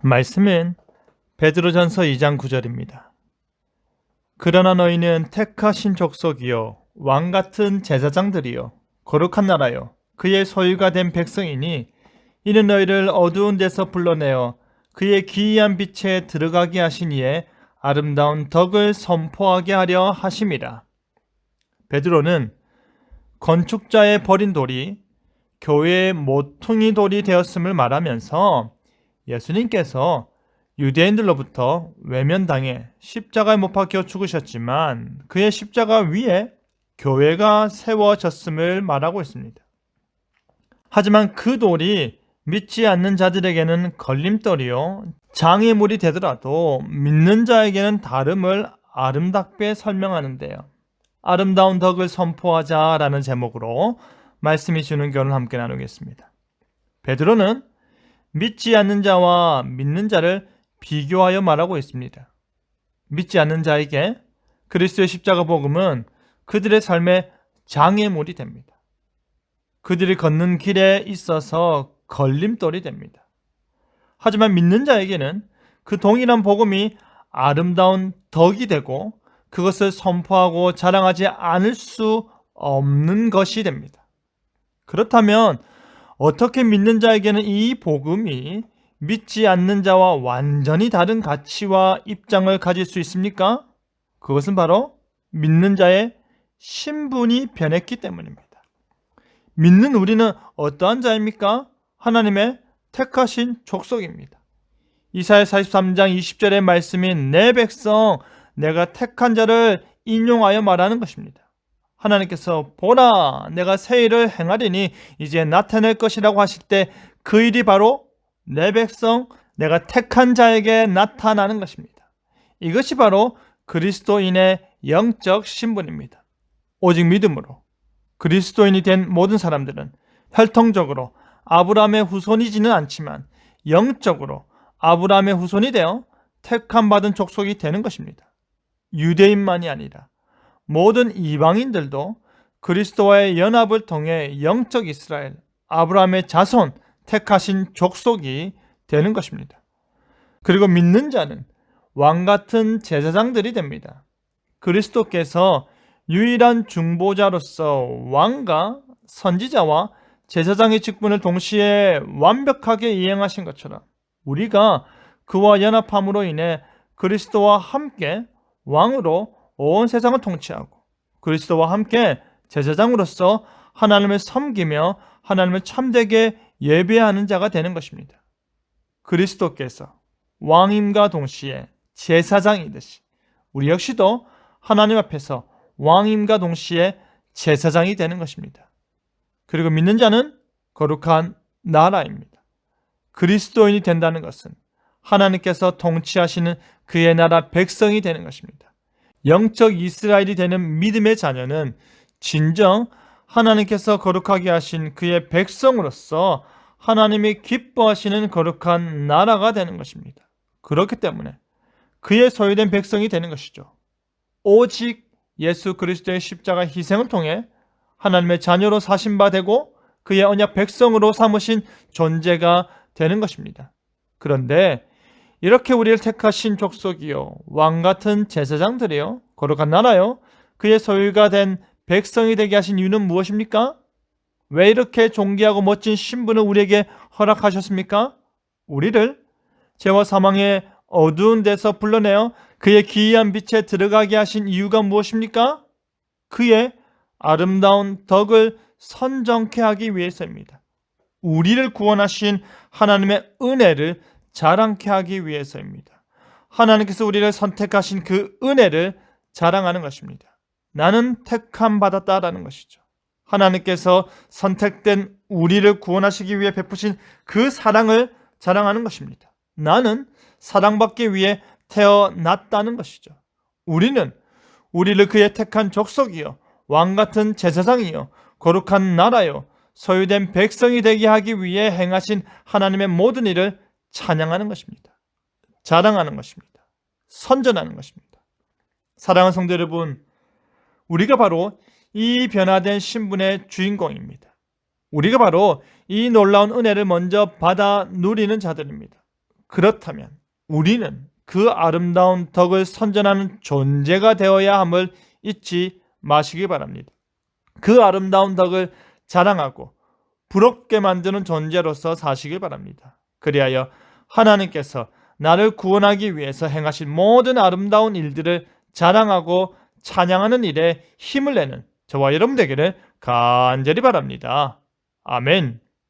말씀은 베드로전서 2장 9절입니다. 그러나 너희는 택하신 족속이요 왕같은 제사장들이요 거룩한 나라요 그의 소유가 된 백성이니 이는 너희를 어두운 데서 불러내어 그의 기이한 빛에 들어가게 하신 이에 아름다운 덕을 선포하게 하려 하심이라. 베드로는 건축자의 버린 돌이 교회의 모퉁이 돌이 되었음을 말하면서 예수님께서 유대인들로부터 외면당해 십자가에 못 박혀 죽으셨지만 그의 십자가 위에 교회가 세워졌음을 말하고 있습니다. 하지만 그 돌이 믿지 않는 자들에게는 걸림돌이요 장애물이 되더라도 믿는 자에게는 다름을 아름답게 설명하는데요. 아름다운 덕을 선포하자라는 제목으로 말씀이 주는 교훈을 함께 나누겠습니다. 베드로는 믿지 않는 자와 믿는 자를 비교하여 말하고 있습니다. 믿지 않는 자에게 그리스도의 십자가 복음은 그들의 삶의 장애물이 됩니다. 그들이 걷는 길에 있어서 걸림돌이 됩니다. 하지만 믿는 자에게는 그 동일한 복음이 아름다운 덕이 되고 그것을 선포하고 자랑하지 않을 수 없는 것이 됩니다. 그렇다면 어떻게 믿는 자에게는 이 복음이 믿지 않는 자와 완전히 다른 가치와 입장을 가질 수 있습니까? 그것은 바로 믿는 자의 신분이 변했기 때문입니다. 믿는 우리는 어떠한 자입니까? 하나님의 택하신 족속입니다. 이사야 43장 20절의 말씀인 내 백성 내가 택한 자를 인용하여 말하는 것입니다. 하나님께서 보라 내가 새 일을 행하리니 이제 나타낼 것이라고 하실 때 그 일이 바로 내 백성 내가 택한 자에게 나타나는 것입니다. 이것이 바로 그리스도인의 영적 신분입니다. 오직 믿음으로 그리스도인이 된 모든 사람들은 혈통적으로 아브라함의 후손이지는 않지만 영적으로 아브라함의 후손이 되어 택함받은 족속이 되는 것입니다. 유대인만이 아니라 모든 이방인들도 그리스도와의 연합을 통해 영적 이스라엘, 아브라함의 자손, 택하신 족속이 되는 것입니다. 그리고 믿는 자는 왕같은 제사장들이 됩니다. 그리스도께서 유일한 중보자로서 왕과 선지자와 제사장의 직분을 동시에 완벽하게 이행하신 것처럼 우리가 그와 연합함으로 인해 그리스도와 함께 왕으로 온 세상을 통치하고 그리스도와 함께 제사장으로서 하나님을 섬기며 하나님을 참되게 예배하는 자가 되는 것입니다. 그리스도께서 왕임과 동시에 제사장이듯이 우리 역시도 하나님 앞에서 왕임과 동시에 제사장이 되는 것입니다. 그리고 믿는 자는 거룩한 나라입니다. 그리스도인이 된다는 것은 하나님께서 통치하시는 그의 나라 백성이 되는 것입니다. 영적 이스라엘이 되는 믿음의 자녀는 진정 하나님께서 거룩하게 하신 그의 백성으로서 하나님이 기뻐하시는 거룩한 나라가 되는 것입니다. 그렇기 때문에 그의 소유된 백성이 되는 것이죠. 오직 예수 그리스도의 십자가 희생을 통해 하나님의 자녀로 사신 바 되고 그의 언약 백성으로 삼으신 존재가 되는 것입니다. 그런데 이렇게 우리를 택하신 족속이요 왕같은 제사장들이요 거룩한 나라요 그의 소유가 된 백성이 되게 하신 이유는 무엇입니까? 왜 이렇게 존귀하고 멋진 신분을 우리에게 허락하셨습니까? 우리를 죄와 사망의 어두운 데서 불러내어 그의 기이한 빛에 들어가게 하신 이유가 무엇입니까? 그의 아름다운 덕을 선정케 하기 위해서입니다. 우리를 구원하신 하나님의 은혜를 자랑케 하기 위해서입니다. 하나님께서 우리를 선택하신 그 은혜를 자랑하는 것입니다. 나는 택함 받았다라는 것이죠. 하나님께서 선택된 우리를 구원하시기 위해 베푸신 그 사랑을 자랑하는 것입니다. 나는 사랑받기 위해 태어났다는 것이죠. 우리는 우리를 그의 택한 족속이요 왕같은 제사장이요 거룩한 나라요 소유된 백성이 되게 하기 위해 행하신 하나님의 모든 일을 찬양하는 것입니다. 자랑하는 것입니다. 선전하는 것입니다. 사랑하는 성도 여러분, 우리가 바로 이 변화된 신분의 주인공입니다. 우리가 바로 이 놀라운 은혜를 먼저 받아 누리는 자들입니다. 그렇다면 우리는 그 아름다운 덕을 선전하는 존재가 되어야 함을 잊지 마시기 바랍니다. 그 아름다운 덕을 자랑하고 부럽게 만드는 존재로서 사시길 바랍니다. 그리하여 하나님께서 나를 구원하기 위해서 행하신 모든 아름다운 일들을 자랑하고 찬양하는 일에 힘을 내는 저와 여러분 되기를 간절히 바랍니다. 아멘.